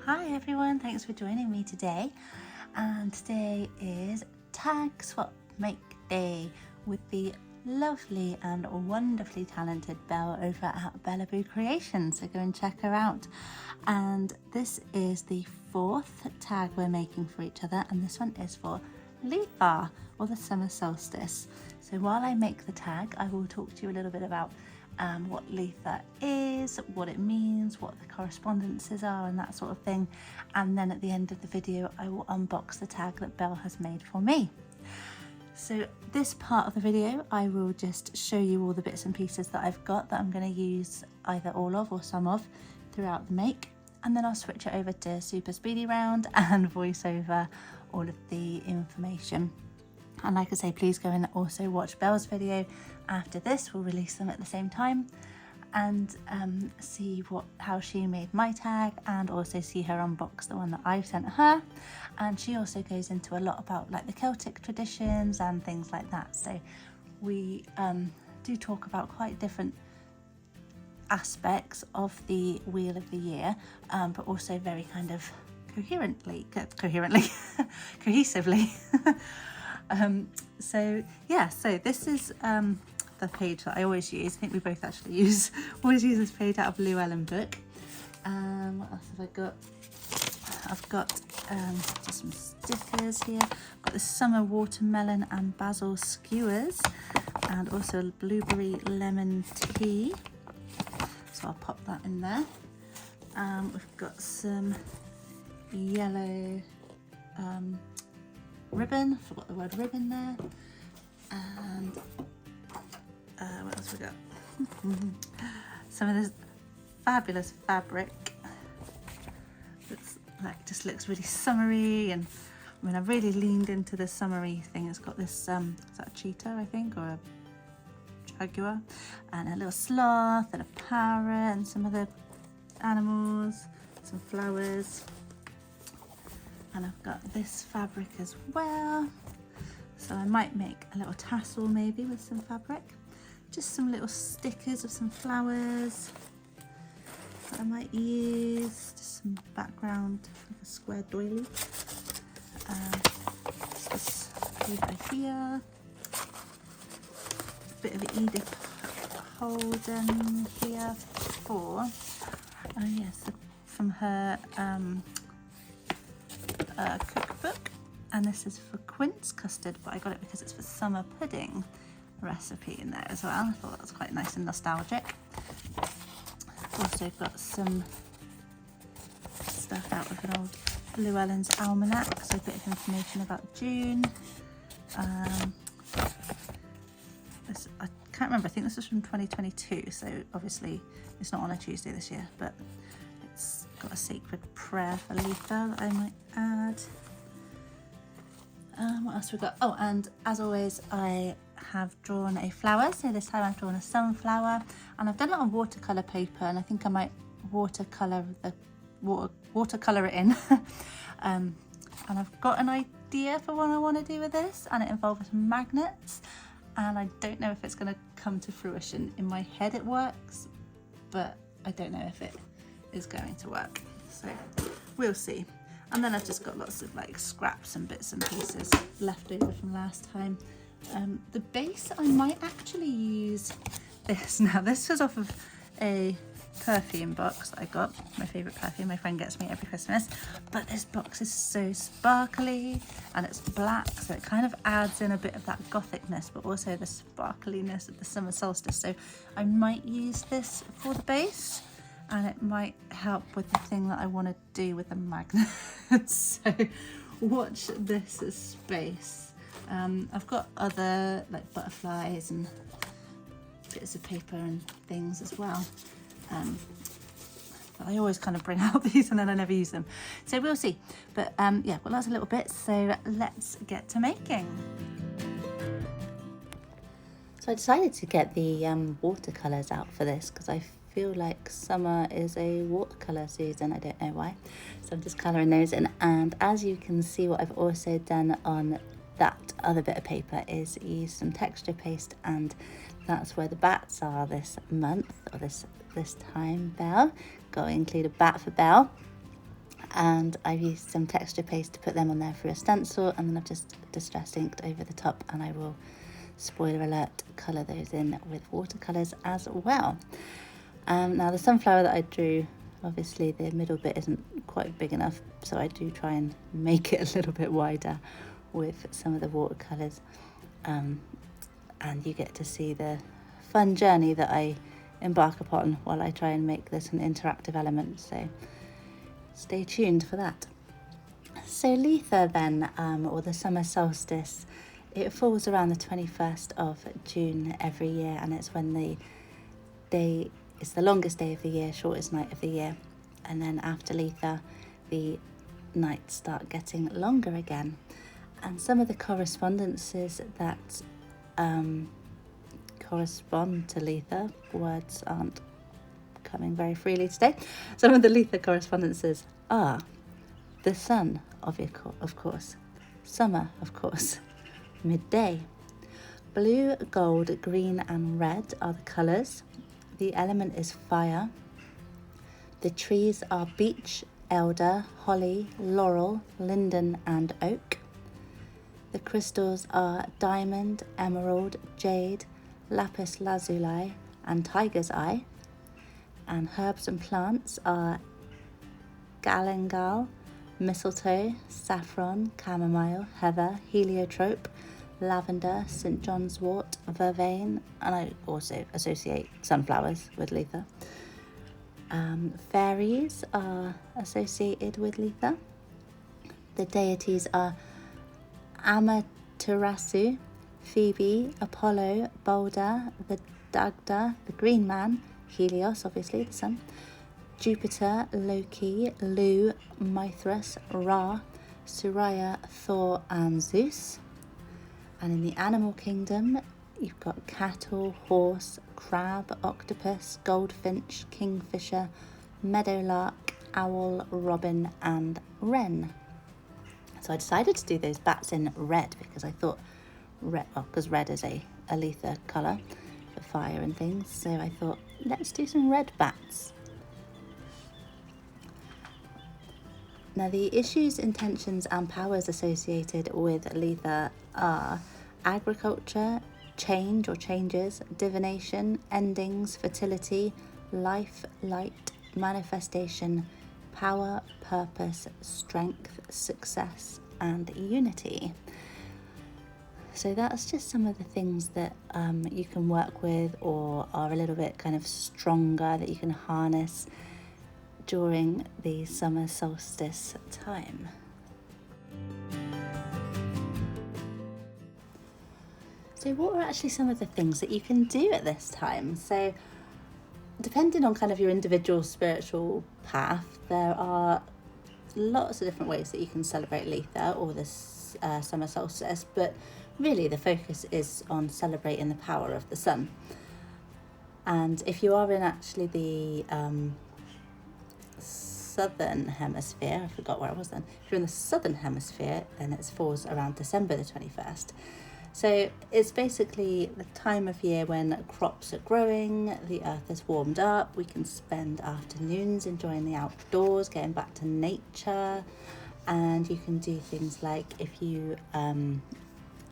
Hi everyone, thanks for joining me today. And today is Tag Swap Make Day with the lovely and wonderfully talented Belle over at Bellaboo Creations. So go and check her out. And this is the fourth tag we're making for each other, and this one is for Litha, or the Summer Solstice. So while I make the tag, I will talk to you a little bit about what Litha is, what it means, what the correspondences are and that sort of thing. And then at the end of the video, I will unbox the tag that Belle has made for me. So this part of the video, I will just show you all the bits and pieces that I've got that I'm going to use either all of or some of throughout the make. And then I'll switch it over to super speedy round and voice over all of the information. And like I say, please go and also watch Belle's video after this. We'll release them at the same time and see how she made my tag, and also see her unbox the one that I've sent her. And she also goes into a lot about like the Celtic traditions and things like that. So we do talk about quite different aspects of the Wheel of the Year, but also very kind of cohesively. So this is the page that I always use. I think we both actually always use this page out of Llewellyn book. What else have I got? I've got just some stickers here. I've got the summer watermelon and basil skewers, and also a blueberry lemon tea. So I'll pop that in there. We've got some yellow ribbon, forgot the word ribbon there, and what else we got? Some of this fabulous fabric that's just looks really summery, and I mean I really leaned into the summery thing. It's got this is that a cheetah I think, or a jaguar, and a little sloth and a parrot and some other animals, some flowers. And I've got this fabric as well, so I might make a little tassel maybe with some fabric. Just some little stickers of some flowers that I might use, just some background, like a square doily. This over here, a bit of Edith Holden here for, from her cookbook, and this is for quince custard, but I got it because it's for summer pudding recipe in there as well. I thought that was quite nice and nostalgic. Also got some stuff out of an old Llewellyn's almanac, so a bit of information about June. This, I can't remember, I think this is from 2022, so obviously it's not on a Tuesday this year, but it's got a sacred prayer for Litha that I might add. What else we got? Oh, and as always, I have drawn a flower. So this time I've drawn a sunflower, and I've done it on watercolor paper, and I think I might watercolor it in. And I've got an idea for what I want to do with this, and it involves magnets, and I don't know if it's going to come to fruition. In my head it works, but I don't know if it is going to work, so we'll see. And then I've just got lots of like scraps and bits and pieces left over from last time. The base, I might actually use this. Now this was off of a perfume box that I got, my favourite perfume my friend gets me every Christmas, but this box is so sparkly and it's black, so it kind of adds in a bit of that gothicness, but also the sparkliness of the summer solstice. So I might use this for the base, and it might help with the thing that I want to do with the magnet. So watch this space. I've got other like butterflies and bits of paper and things as well. But I always kind of bring out these and then I never use them. So we'll see. But yeah, well that's a little bit. So let's get to making. So I decided to get the watercolours out for this because I feel like summer is a watercolour season. I don't know why. So I'm just colouring those in. And as you can see, what I've also done on that other bit of paper is use some texture paste, and that's where the bats are this month, or this time, Belle. Got to include a bat for Belle. and I've used some texture paste to put them on there for a stencil, and then I've just distress inked over the top, and I will, spoiler alert, colour those in with watercolours as well. Now the sunflower that I drew, obviously the middle bit isn't quite big enough, so I do try and make it a little bit wider with some of the watercolours, and you get to see the fun journey that I embark upon while I try and make this an interactive element, so stay tuned for that. So Litha then, or the summer solstice, it falls around the 21st of June every year, and it's when it's the longest day of the year, shortest night of the year, and then after Litha the nights start getting longer again. And some of the correspondences that correspond to Litha, words aren't coming very freely today. Some of the Litha correspondences are the sun, of course, summer, of course, midday. Blue, gold, green and red are the colours. The element is fire. The trees are beech, elder, holly, laurel, linden and oak. The crystals are diamond, emerald, jade, lapis lazuli and tiger's eye. And herbs and plants are galangal, mistletoe, saffron, chamomile, heather, heliotrope, lavender, St. John's wort, vervain, and I also associate sunflowers with Litha. Fairies are associated with Litha. The deities are Amaterasu, Phoebe, Apollo, Balder, the Dagda, the Green Man, Helios, obviously the sun, Jupiter, Loki, Lu, Mithras, Ra, Surya, Thor and Zeus. And in the animal kingdom, you've got cattle, horse, crab, octopus, goldfinch, kingfisher, meadowlark, owl, robin and wren. So I decided to do those bats in red because I thought because red is a Litha colour for fire and things, so I thought let's do some red bats. Now the issues, intentions and powers associated with Litha are agriculture, change or changes, divination, endings, fertility, life, light, manifestation, power, purpose, strength, success and unity. So that's just some of the things that you can work with or are a little bit kind of stronger that you can harness during the summer solstice time. So what are actually some of the things that you can do at this time? So depending on kind of your individual spiritual path, there are lots of different ways that you can celebrate Litha or this summer solstice, but really the focus is on celebrating the power of the sun. And if you are in actually the southern hemisphere, I forgot where I was then. If you're in the southern hemisphere, then it falls around December the 21st. So it's basically the time of year when crops are growing, the earth is warmed up, we can spend afternoons enjoying the outdoors, getting back to nature, and you can do things like if you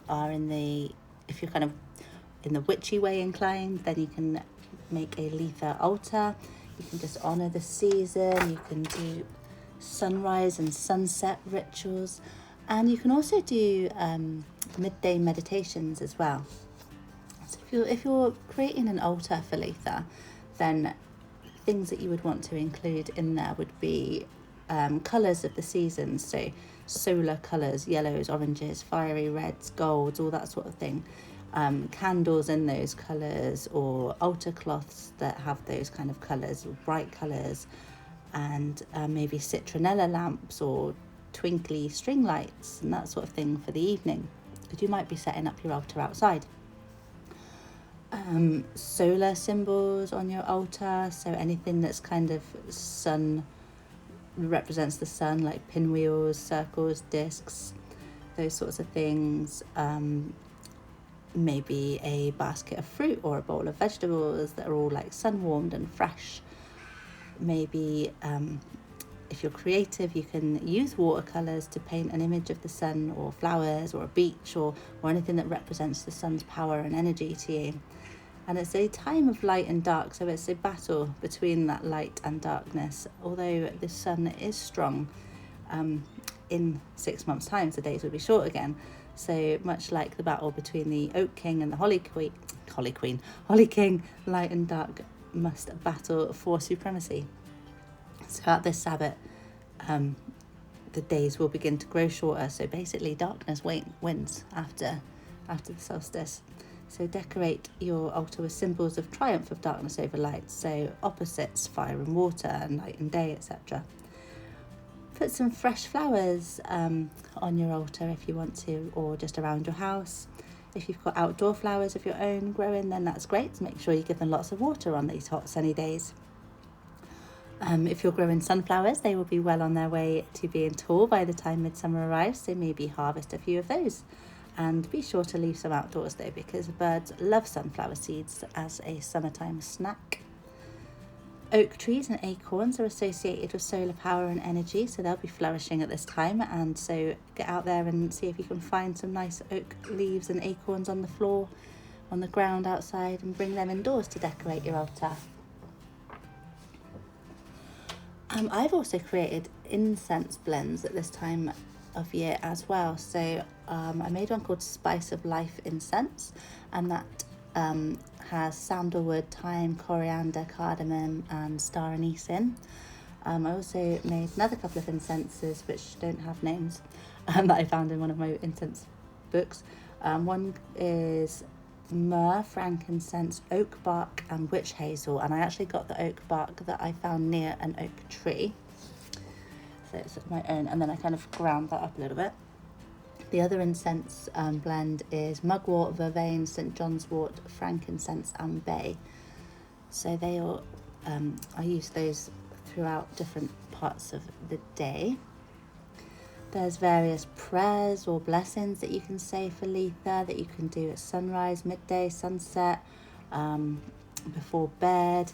if you're kind of in the witchy way inclined, then you can make a Litha altar. You can just honour the season, you can do sunrise and sunset rituals, and you can also do midday meditations as well. So if you're creating an altar for Litha, then things that you would want to include in there would be colours of the seasons, so solar colours, yellows, oranges, fiery reds, golds, all that sort of thing. Candles in those colours, or altar cloths that have those kind of colours, bright colours, and maybe citronella lamps or twinkly string lights and that sort of thing for the evening, because you might be setting up your altar outside. Solar symbols on your altar, so anything that's kind of sun, represents the sun, like pinwheels, circles, discs, those sorts of things. Maybe a basket of fruit or a bowl of vegetables that are all like sun warmed and fresh. Maybe if if you're creative, you can use watercolours to paint an image of the sun or flowers or a beach or anything that represents the sun's power and energy to you. And it's a time of light and dark, so it's a battle between that light and darkness. Although the sun is strong, in 6 months' time, the days will be short again. So much like the battle between the Oak King and the Holly King, light and dark must battle for supremacy. So at this Sabbath, the days will begin to grow shorter. So basically, darkness wins after the solstice. So decorate your altar with symbols of triumph of darkness over light. So opposites, fire and water, night and day, etc. Put some fresh flowers on your altar if you want to, or just around your house. If you've got outdoor flowers of your own growing, then that's great. Make sure you give them lots of water on these hot sunny days. If you're growing sunflowers, they will be well on their way to being tall by the time midsummer arrives, so maybe harvest a few of those. And be sure to leave some outdoors though, because birds love sunflower seeds as a summertime snack. Oak trees and acorns are associated with solar power and energy, so they'll be flourishing at this time. And so get out there and see if you can find some nice oak leaves and acorns on the floor, on the ground outside, and bring them indoors to decorate your altar. I've also created incense blends at this time of year as well. So I made one called Spice of Life Incense, and that has sandalwood, thyme, coriander, cardamom and star anise in. I also made another couple of incenses which don't have names that I found in one of my incense books. One is myrrh, frankincense, oak bark and witch hazel, and I actually got the oak bark that I found near an oak tree, so it's my own, and then I kind of ground that up a little bit. The other incense blend is mugwort, vervain, St John's wort, frankincense and bay. So they all I use those throughout different parts of the day. There's various prayers or blessings that you can say for Litha that you can do at sunrise, midday, sunset, before bed.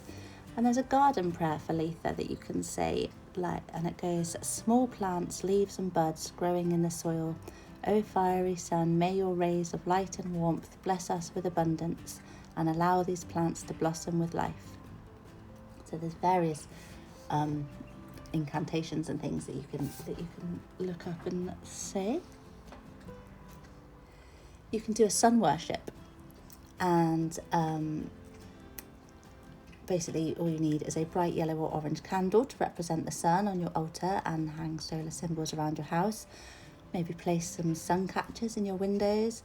And there's a garden prayer for Litha that you can say, and it goes, small plants, leaves and buds growing in the soil. O fiery sun, may your rays of light and warmth bless us with abundance and allow these plants to blossom with life. So there's various incantations and things that you can look up and say. You can do a sun worship, and basically all you need is a bright yellow or orange candle to represent the sun on your altar, and hang solar symbols around your house. Maybe place some sun catchers in your windows.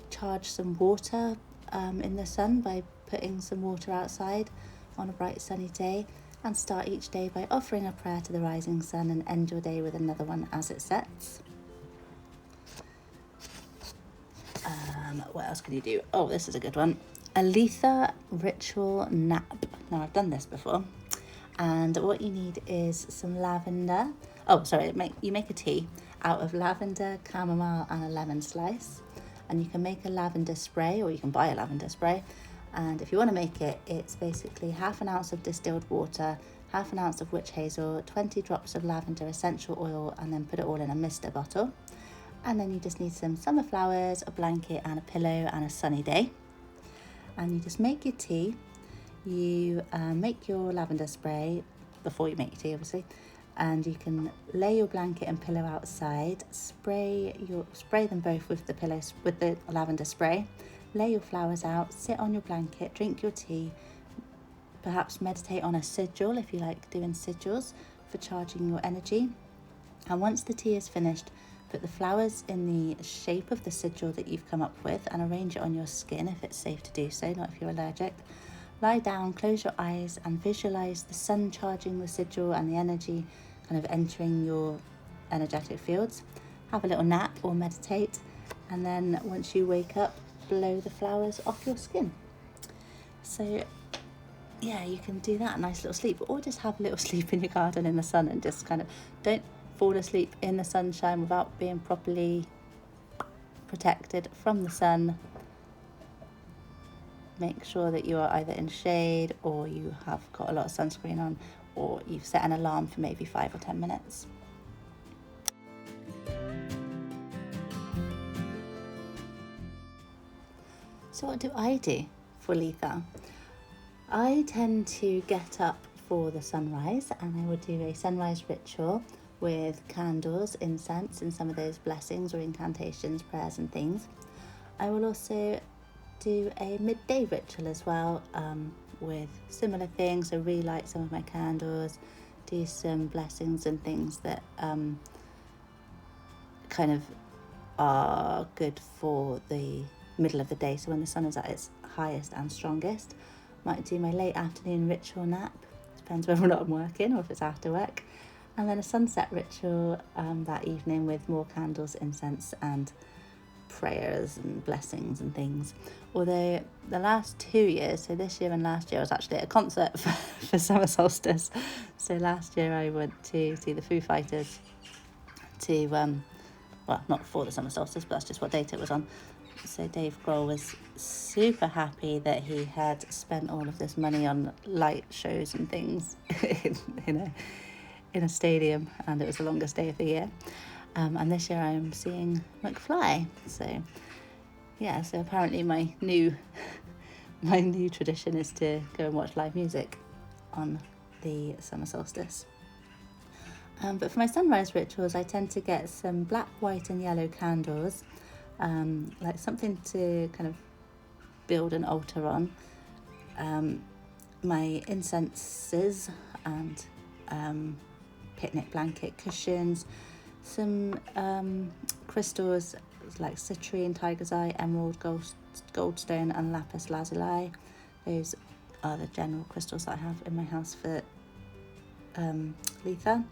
Charge some water in the sun by putting some water outside on a bright sunny day, and start each day by offering a prayer to the rising sun and end your day with another one as it sets. What else can you do? Oh, this is a good one. A Litha ritual nap. Now, I've done this before. And what you need is some lavender. You make a tea out of lavender, chamomile and a lemon slice. And you can make a lavender spray, or you can buy a lavender spray. And if you want to make it, it's basically half an ounce of distilled water, half an ounce of witch hazel, 20 drops of lavender essential oil, and then put it all in a mister bottle. And then you just need some summer flowers, a blanket and a pillow and a sunny day. And you just make your tea. You make your lavender spray before you make your tea, obviously. And you can lay your blanket and pillow outside, spray them both with the lavender spray, lay your flowers out, sit on your blanket, drink your tea, perhaps meditate on a sigil if you like doing sigils for charging your energy. And once the tea is finished, put the flowers in the shape of the sigil that you've come up with and arrange it on your skin if it's safe to do so, not if you're allergic. Lie down, close your eyes and visualize the sun charging the sigil and the energy kind of entering your energetic fields. Have a little nap or meditate, and then once you wake up, blow the flowers off your skin. So yeah, you can do that, nice little sleep, or just have a little sleep in your garden in the sun, and just kind of don't fall asleep in the sunshine without being properly protected from the sun. Make sure that you are either in shade or you have got a lot of sunscreen on, or you've set an alarm for maybe 5 or 10 minutes. So what do I do for Litha? I tend to get up for the sunrise, and I will do a sunrise ritual with candles, incense, and some of those blessings or incantations, prayers and things. I will also do a midday ritual as well, with similar things. So relight some of my candles, do some blessings and things that kind of are good for the middle of the day, so when the sun is at its highest and strongest. Might do my late afternoon ritual nap, depends whether or not I'm working or if it's after work, and then a sunset ritual that evening with more candles, incense and prayers and blessings and things. Although the last 2 years, so this year and last year, I was actually at a concert for Summer Solstice. So last year I went to see the Foo Fighters to well, not for the Summer Solstice, but that's just what date it was on. So Dave Grohl was super happy that he had spent all of this money on light shows and things in a stadium, and it was the longest day of the year. And this year I'm seeing McFly. So yeah, so apparently my new tradition is to go and watch live music on the Summer Solstice. But for my sunrise rituals, I tend to get some black, white and yellow candles, like something to kind of build an altar on. My incenses and picnic blanket cushions, some crystals like citrine, tiger's eye, emerald, goldstone and lapis lazuli. Those are the general crystals that I have in my house for Litha.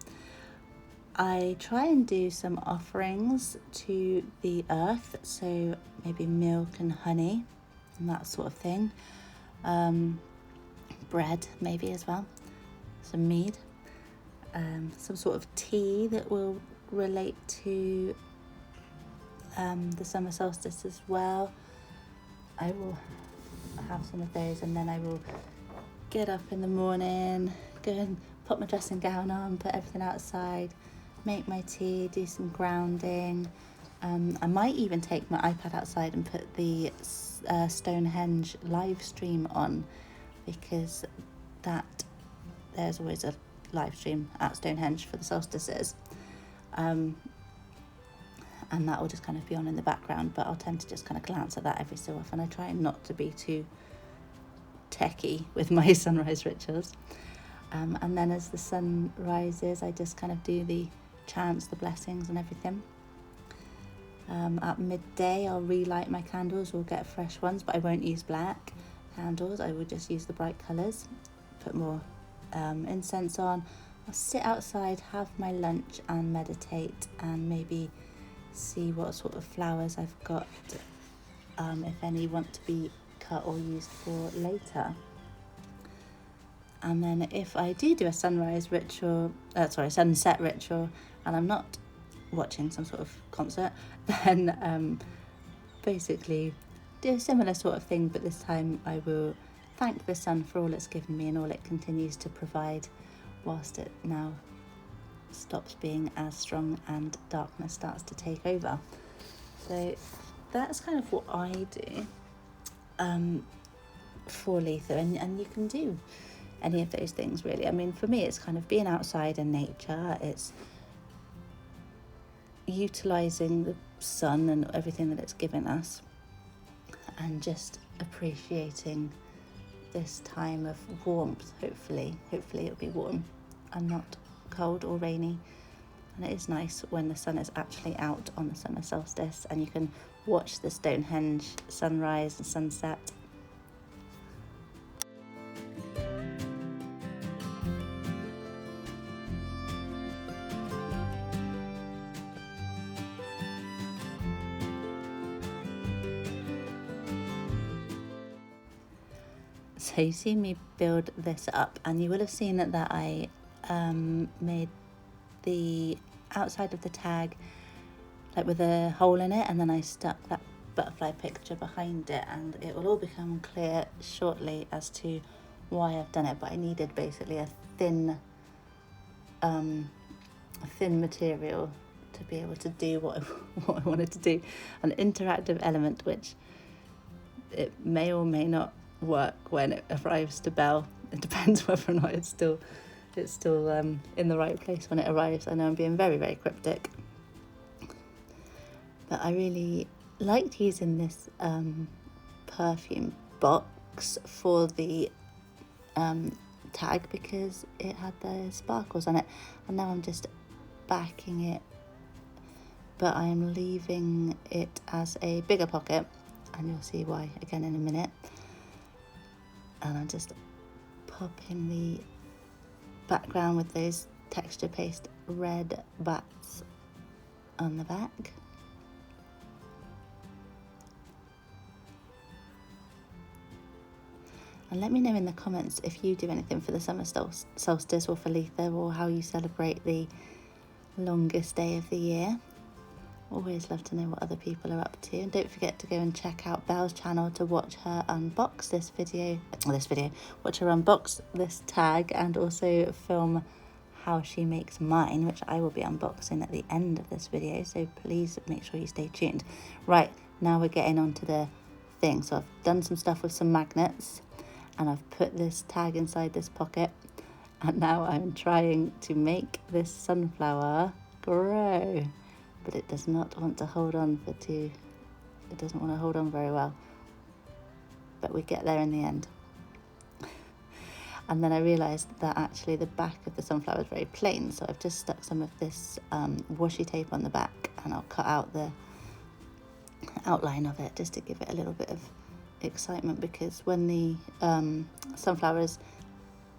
I try and do some offerings to the earth, so maybe milk and honey and that sort of thing. Bread maybe as well, some mead, some sort of tea that will relate to the summer solstice as well. I will have some of those, and then I will get up in the morning, go and put my dressing gown on, put everything outside, make my tea, do some grounding. I might even take my iPad outside and put the Stonehenge live stream on, because there's always a live stream at Stonehenge for the solstices, and that will just kind of be on in the background, but I'll tend to just kind of glance at that every so often. I try not to be too techie with my sunrise rituals, and then as the sun rises I just kind of do the chants, the blessings and everything. At midday I'll relight my candles or get fresh ones, but I won't use black candles. I will just use the bright colours, put more incense on. I'll sit outside, have my lunch and meditate, and maybe see what sort of flowers I've got, if any want to be cut or used for later. And then if I do a sunset ritual, and I'm not watching some sort of concert, then basically do a similar sort of thing, but this time I will thank the sun for all it's given me and all it continues to provide, whilst it now stops being as strong and darkness starts to take over. So that's kind of what I do for Litha, and you can do any of those things really. I mean, for me it's kind of being outside in nature, it's utilising the sun and everything that it's given us, and just appreciating this time of warmth. Hopefully it'll be warm and not cold or rainy. And it is nice when the sun is actually out on the summer solstice and you can watch the Stonehenge sunrise and sunset. So you see me build this up, and you will have seen that I made the outside of the tag like with a hole in it, and then I stuck that butterfly picture behind it, and it will all become clear shortly as to why I've done it. But I needed basically a thin thin material to be able to do what I wanted to do. An interactive element which it may or may not work when it arrives to Belle. It depends whether or not it's still in the right place when it arrives. I know I'm being very, very cryptic. But I really liked using this perfume box for the tag because it had the sparkles on it, and now I'm just backing it, but I am leaving it as a bigger pocket, and you'll see why again in a minute. And I'm just popping the background with those texture paste red bats on the back. And let me know in the comments if you do anything for the summer solstice or for Litha, or how you celebrate the longest day of the year. Always love to know what other people are up to. And don't forget to go and check out Belle's channel to watch her unbox watch her unbox this tag, and also film how she makes mine, which I will be unboxing at the end of this video, so please make sure you stay tuned. Right, now we're getting on to the thing. So I've done some stuff with some magnets, and I've put this tag inside this pocket, and now I'm trying to make this sunflower grow, but it does not want to hold on it doesn't want to hold on very well, but we get there in the end. And then I realised that actually the back of the sunflower is very plain, so I've just stuck some of this washi tape on the back, and I'll cut out the outline of it just to give it a little bit of excitement, because when the sunflower is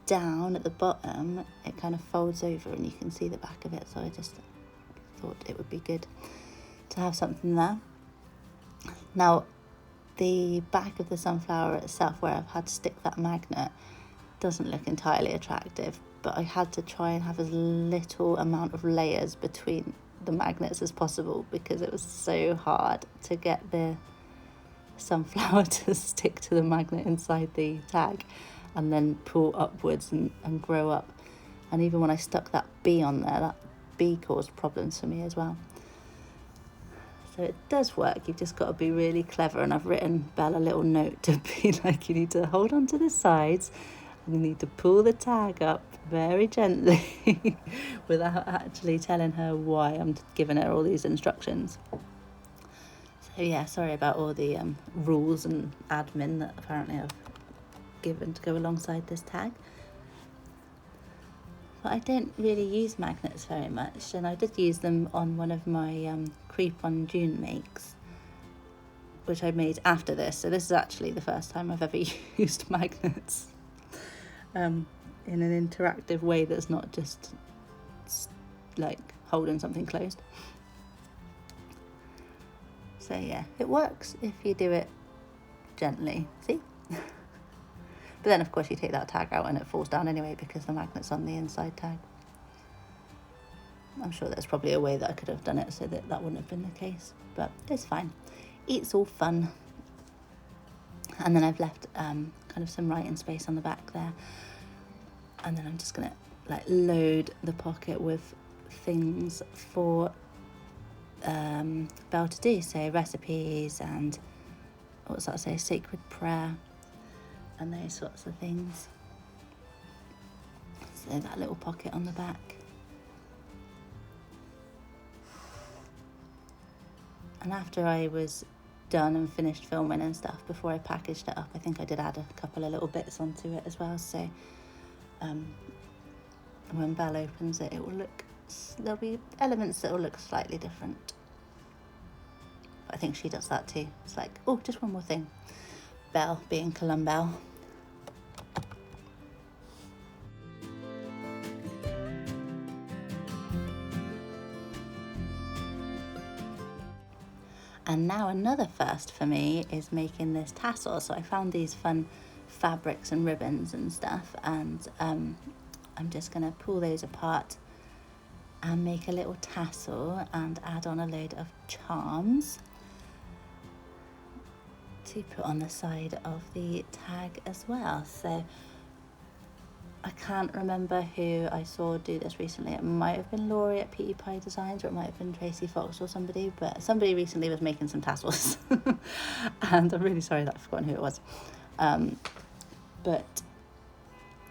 down at the bottom, it kind of folds over and you can see the back of it, so I just thought it would be good to have something there. Now the back of the sunflower itself, where I've had to stick that magnet, doesn't look entirely attractive, but I had to try and have as little amount of layers between the magnets as possible, because it was so hard to get the sunflower to stick to the magnet inside the tag and then pull upwards and grow up. And even when I stuck that bee on there, that bee caused problems for me as well. So it does work, you've just got to be really clever, and I've written Belle a little note to be like, you need to hold on to the sides and you need to pull the tag up very gently without actually telling her why I'm giving her all these instructions. So yeah, sorry about all the rules and admin that apparently I've given to go alongside this tag. But I don't really use magnets very much, and I did use them on one of my Creep on June makes, which I made after this. So this is actually the first time I've ever used magnets in an interactive way that's not just like holding something closed. So yeah, it works if you do it gently, see? But then of course you take that tag out and it falls down anyway, because the magnet's on the inside tag. I'm sure there's probably a way that I could have done it so that wouldn't have been the case, but it's fine. It's all fun. And then I've left kind of some writing space on the back there. And then I'm just gonna like load the pocket with things for Belle to do, so recipes and what's that say, sacred prayer and those sorts of things. So that little pocket on the back. And after I was done and finished filming and stuff, before I packaged it up, I think I did add a couple of little bits onto it as well, so when Belle opens it, there'll be elements that will look slightly different. But I think she does that too. It's like, oh, just one more thing. Belle being Columbelle. And now another first for me is making this tassel. So I found these fun fabrics and ribbons and stuff, and I'm just going to pull those apart and make a little tassel and add on a load of charms to put on the side of the tag as well. So I can't remember who I saw do this recently. It might have been Laurie at Petey Pie Designs, or it might have been Tracy Fox or somebody, but somebody recently was making some tassels. And I'm really sorry that I've forgotten who it was. But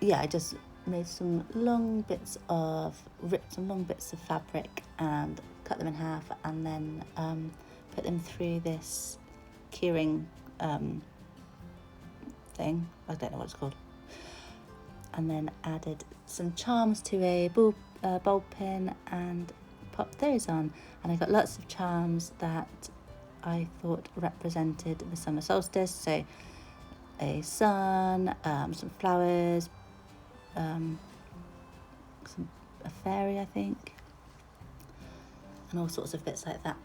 yeah, I just made some long bits of, ripped some long bits of fabric and cut them in half, and then put them through this keyring thing. I don't know what it's called. And then added some charms to a bulb pin and popped those on. And I got lots of charms that I thought represented the summer solstice. So a sun, some flowers, a fairy, I think, and all sorts of bits like that.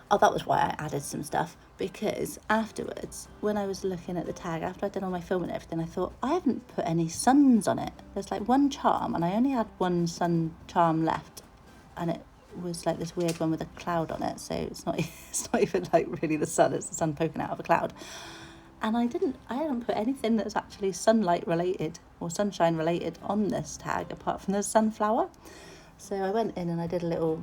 Oh, that was why I added some stuff, because afterwards, when I was looking at the tag, after I'd done all my filming and everything, I thought, I haven't put any suns on it. There's like one charm, and I only had one sun charm left, and it was like this weird one with a cloud on it, so it's not even like really the sun, it's the sun poking out of a cloud. And I hadn't put anything that's actually sunlight related or sunshine related on this tag, apart from the sunflower. So I went in and I did a little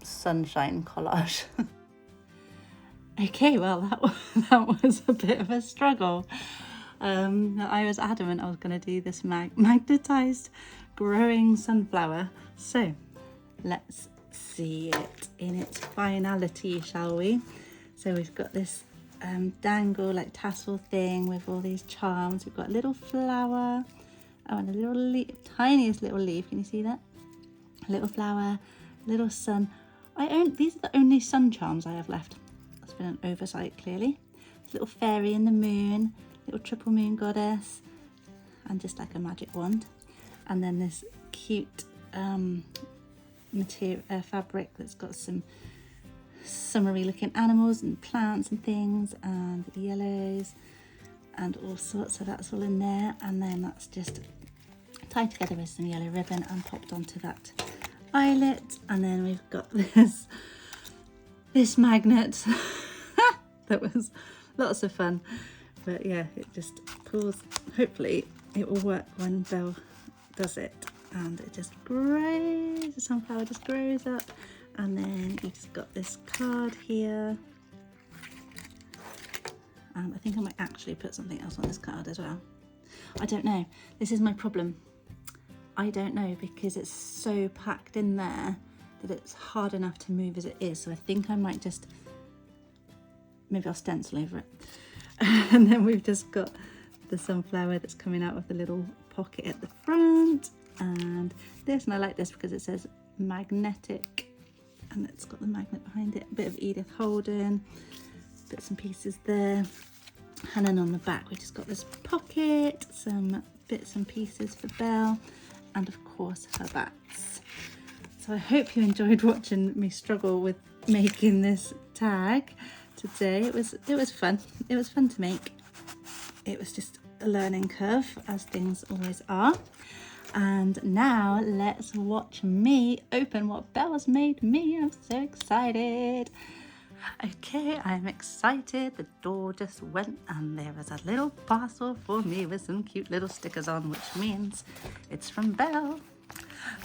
sunshine collage. Okay, well that was a bit of a struggle. I was adamant I was going to do this magnetized growing sunflower. So let's see it in its finality, shall we? So we've got this dangle like tassel thing with all these charms. We've got a little flower, and a little leaf, tiniest little leaf. Can you see that? A little flower, little sun. These are the only sun charms I have left. That's been an oversight, clearly. Little fairy in the moon, little triple moon goddess, and just like a magic wand. And then this cute material fabric that's got some summery looking animals and plants and things, and yellows and all sorts. So that's all in there, and then that's just tied together with some yellow ribbon and popped onto that eyelet. And then we've got this magnet that was lots of fun, but yeah, it just pulls. Hopefully it will work when Belle does it, and it just grows. The sunflower just grows up. And then you just got this card here. I think I might actually put something else on this card as well. I don't know. This is my problem. I don't know, because it's so packed in there that it's hard enough to move as it is. So I think I might just, maybe I'll stencil over it. And then we've just got the sunflower that's coming out of the little pocket at the front. And this, and I like this because it says magnetic. And it's got the magnet behind it, a bit of Edith Holden, bits and pieces there. And then on the back, we just got this pocket, some bits and pieces for Belle, and of course her bats. So I hope you enjoyed watching me struggle with making this tag today. It was fun. It was fun to make. It was just a learning curve, as things always are. And now let's watch me open what Belle's made me. I'm so excited. Okay, I'm excited. The door just went and there was a little parcel for me with some cute little stickers on, which means it's from Belle.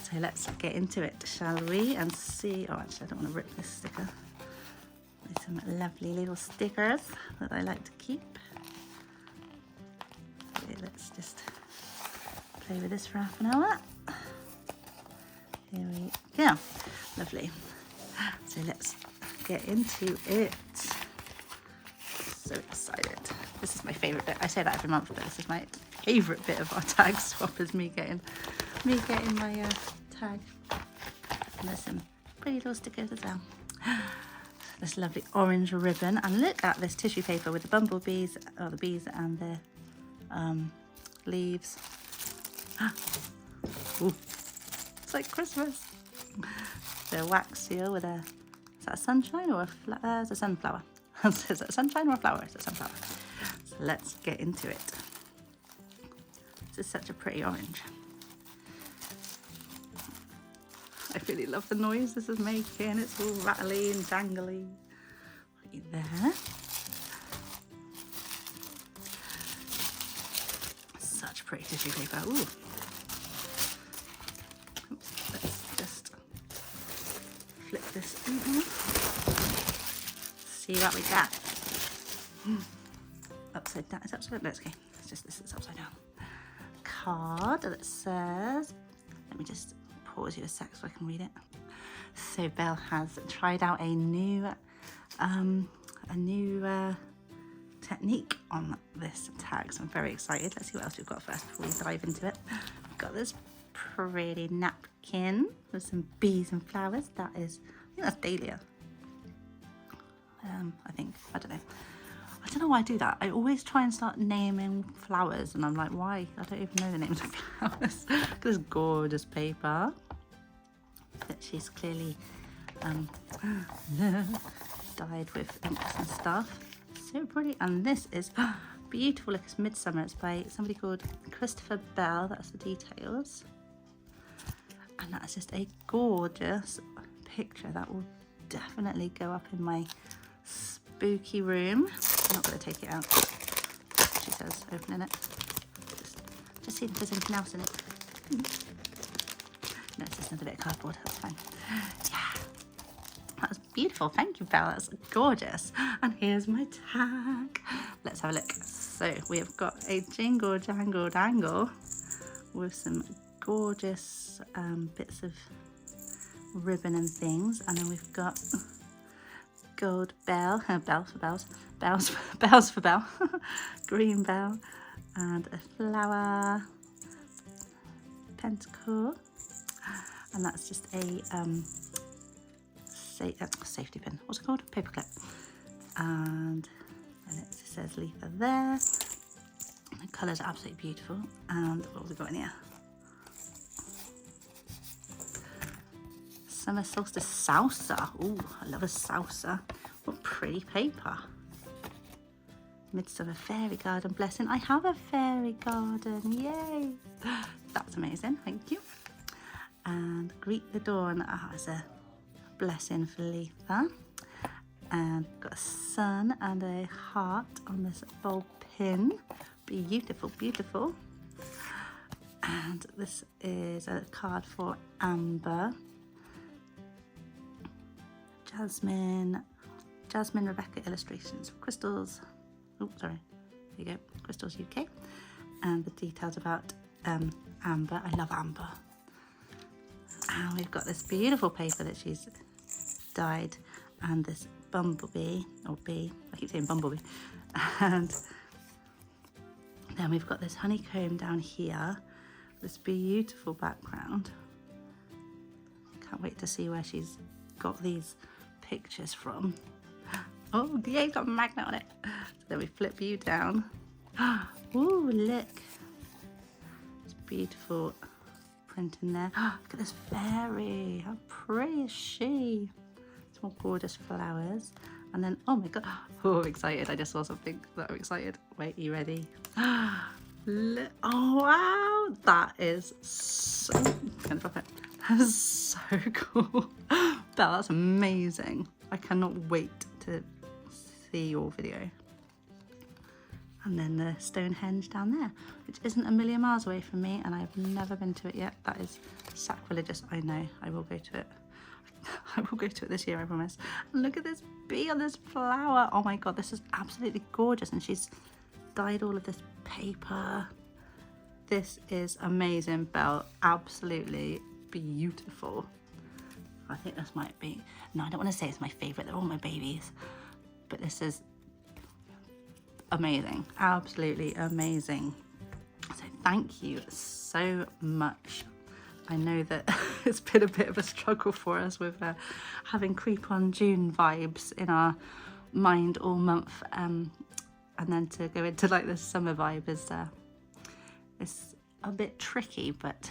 So let's get into it, shall we? And see, oh actually I don't want to rip this sticker. There's some lovely little stickers that I like to keep. Okay, let's just play with this for half an hour. Here we go. Lovely. So let's get into it. So excited. This is my favourite bit. I say that every month, but this is my favourite bit of our tag swap, is me getting my tag. And there's some pretty little stickers as well. This lovely orange ribbon, and look at this tissue paper with the bumblebees, or the bees and the leaves. Ooh, it's like Christmas. The wax seal with a, is that a sunshine or it's a sunflower? Is it a sunshine or a flower? It's a sunflower. So let's get into it. This is such a pretty orange. I really love the noise this is making. It's all rattly and jangly. Right there. pretty tissue paper. Ooh. Oops, let's just flip this over. See what we got. Upside down. Is that upside down? No, it's okay. It's just this is upside down. Card that says, let me just pause you a sec so I can read it. So Belle has tried out a new technique on this tag, so I'm very excited. Let's see what else we've got first before we dive into it. We've got this pretty napkin with some bees and flowers. That is, I think that's dahlia. I don't know why I do that. I always try and start naming flowers and I'm like, why? I don't even know the names of flowers. Look at this gorgeous paper that she's clearly dyed with inks and stuff. So pretty. And this is beautiful. Look, it's Midsummer. It's by somebody called Christopher Bell. That's the details. And that's just a gorgeous picture that will definitely go up in my spooky room. I'm not going to take it out. She says, opening it. Just see if there's anything else in it. No, it's just another bit of cardboard. That's fine. Yeah. That was beautiful. Thank you, Belle. That's gorgeous. And here's my tag. Let's have a look. So we have got a jingle jangle dangle with some gorgeous bits of ribbon and things. And then we've got gold bell, bells for bells, bells for bell, green bell, and a flower pentacle. And that's just a safety pin. What's it called? Paper clip. And it says Litha there. The colours are absolutely beautiful. And what have we got in here? Summer Solstice salsa. Ooh, I love a salsa. What pretty paper. Midst of a fairy garden blessing. I have a fairy garden. Yay! That's amazing. Thank you. And greet the dawn as a blessing for Litha. And got a sun and a heart on this bulb pin. Beautiful, beautiful. And this is a card for Amber. Jasmine Rebecca illustrations, crystals. Oh, sorry. There you go. Crystals UK. And the details about Amber. I love Amber. And we've got this beautiful paper that she's dyed, and this bumblebee, or bee, I keep saying bumblebee. And then we've got this honeycomb down here, this beautiful background. Can't wait to see where she's got these pictures from. Oh, yeah, it's got a magnet on it. So then we flip you down. Ooh, look. It's beautiful print in there. Look at this fairy. How pretty is she? Some more gorgeous flowers. And then, oh my God. Oh, I'm excited. I just saw something that I'm excited. Wait, you ready? Look. Oh, wow. That is so, I'm gonna drop it. That is so cool. Belle, that's amazing. I cannot wait to see your video. And then the Stonehenge down there, which isn't a million miles away from me, and I've never been to it yet. That is sacrilegious. I know. I will go to it. I will go to it this year, I promise. And look at this bee on this flower. Oh my God, this is absolutely gorgeous. And she's dyed all of this paper. This is amazing, Belle. Absolutely beautiful. I think this might be, no, I don't want to say it's my favorite. They're all my babies, but this is amazing. Absolutely amazing. So thank you so much. I know that it's been a bit of a struggle for us with having Creep on June vibes in our mind all month, and then to go into like the summer vibe is it's a bit tricky, but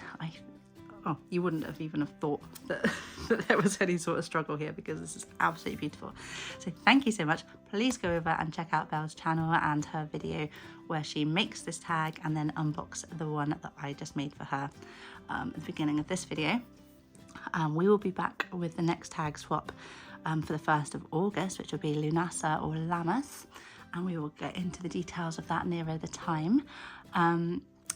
you wouldn't have even have thought that, that there was any sort of struggle here, because this is absolutely beautiful. So thank you so much. Please go over and check out Belle's channel and her video where she makes this tag and then unbox the one that I just made for her at the beginning of this video. We will be back with the next tag swap for the 1st of August, which will be Lunasa or Lammas, and we will get into the details of that nearer the time.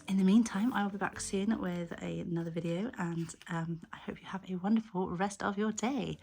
In the meantime, I will be back soon with another video, and I hope you have a wonderful rest of your day.